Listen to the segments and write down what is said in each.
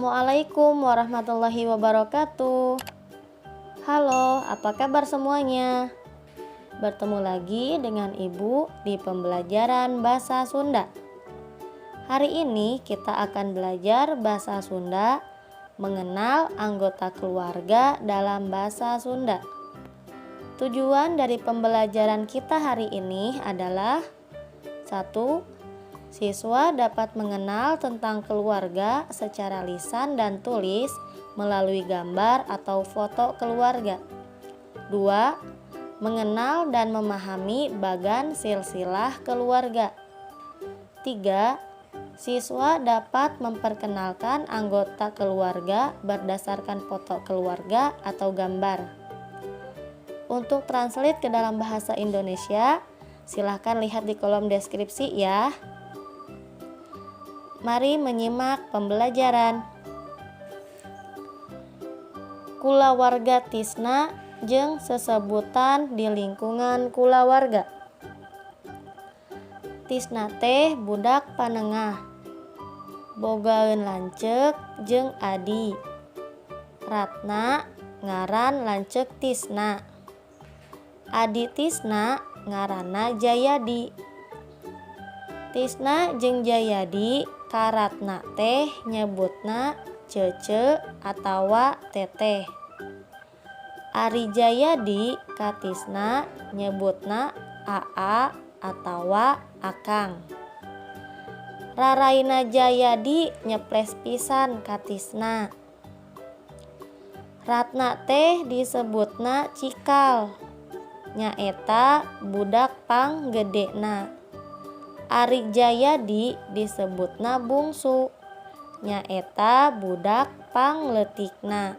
Assalamualaikum warahmatullahi wabarakatuh. Halo, apa kabar semuanya? Bertemu lagi dengan Ibu di pembelajaran bahasa Sunda. Hari ini kita akan belajar bahasa Sunda, mengenal anggota keluarga dalam bahasa Sunda. Tujuan dari pembelajaran kita hari ini adalah 1. Siswa dapat mengenal tentang keluarga secara lisan dan tulis melalui gambar atau foto keluarga. 2. Mengenal dan memahami bagan silsilah keluarga. 3. Siswa dapat memperkenalkan anggota keluarga berdasarkan foto keluarga atau gambar. Untuk translate ke dalam bahasa Indonesia, silahkan lihat di kolom deskripsi ya. Mari menyimak pembelajaran. Kulawarga Tisna jeung sesebutan di lingkungan kulawarga. Tisna teh budak panengah, bogaeun lanceuk jeung adi. Ratna ngaran lanceuk Tisna. Adi Tisna ngaranna Jayadi. Tisna jeung Jayadi ka Ratna teh nyebutna cece atawa teteh. Ari Jayadi ka Tisna nyebutna aa atawa akang. Raraina Jayadi nyeples pisan ka Tisna. Ratna teh disebutna cikal, nyaeta budak panggedena. Ari Jayadi disebutna bungsu, nyaeta budak pangleutikna.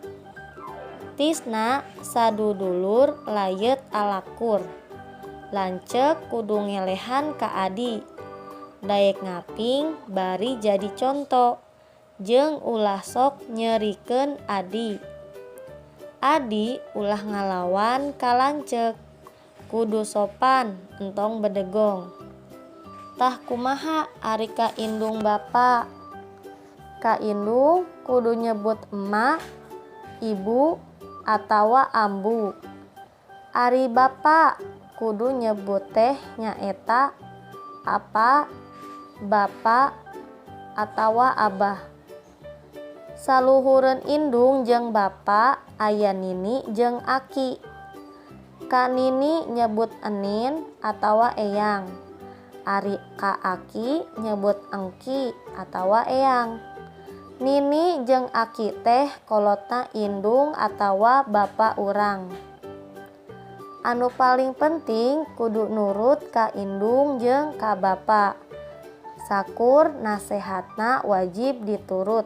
Tisna sadudulur layet alakur, lanceuk kudu ngelehan ka adi. Daek ngaping bari jadi conto, jeung ulah sok nyerikeun adi. Adi ulah ngalawan ka lanceuk, kudu sopan entong bedegong. Tah kumaha ari ka indung bapa? Ka indung kudu nyebut emak, ibu, atawa ambu. Ari bapa kudu nyebut teh nyaeta apa, bapa, atawa abah. Saluhureun indung jeung bapa aya nini jeung aki. Ka nini nyebut enin atawa eyang. Ari ka aki nyebut engki atawa eyang. Nini jeung aki teh kolotna indung atawa bapa urang. Anu paling penting kudu nurut ka indung jeung ka bapa. Sakur nasehatna wajib diturut.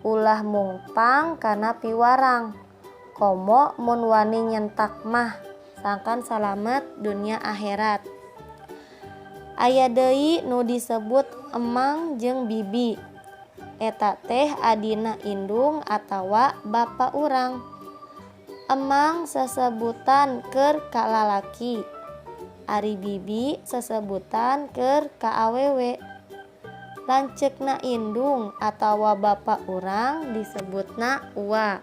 Ulah mungpang kana piwarang. Komo mun wani nyentak mah, sangkan salamet dunia akhirat. Aya deui nu disebut emang jeung bibi. Eta teh adina indung atawa bapa urang. Emang sesebutan keur ka lalaki. Ari bibi sesebutan keur ka awewe. Lanceukna indung atawa bapa urang disebutna uwa.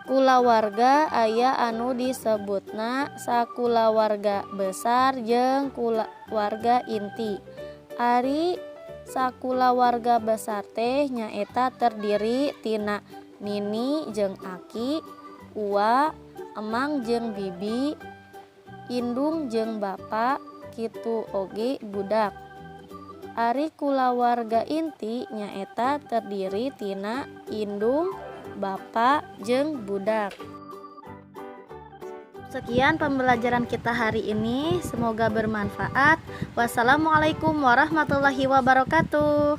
Kulawarga aya anu disebutna sakulawarga besar jeung kulawarga inti. Ari sakulawarga besar teh nyaeta terdiri tina nini jeung aki, uwa, emang jeung bibi, indung jeung bapa, kitu oge budak. Ari kulawarga inti nyaeta terdiri tina indung, bapa, jeung budak. Sekian pembelajaran kita hari ini, semoga bermanfaat. Wassalamualaikum warahmatullahi wabarakatuh.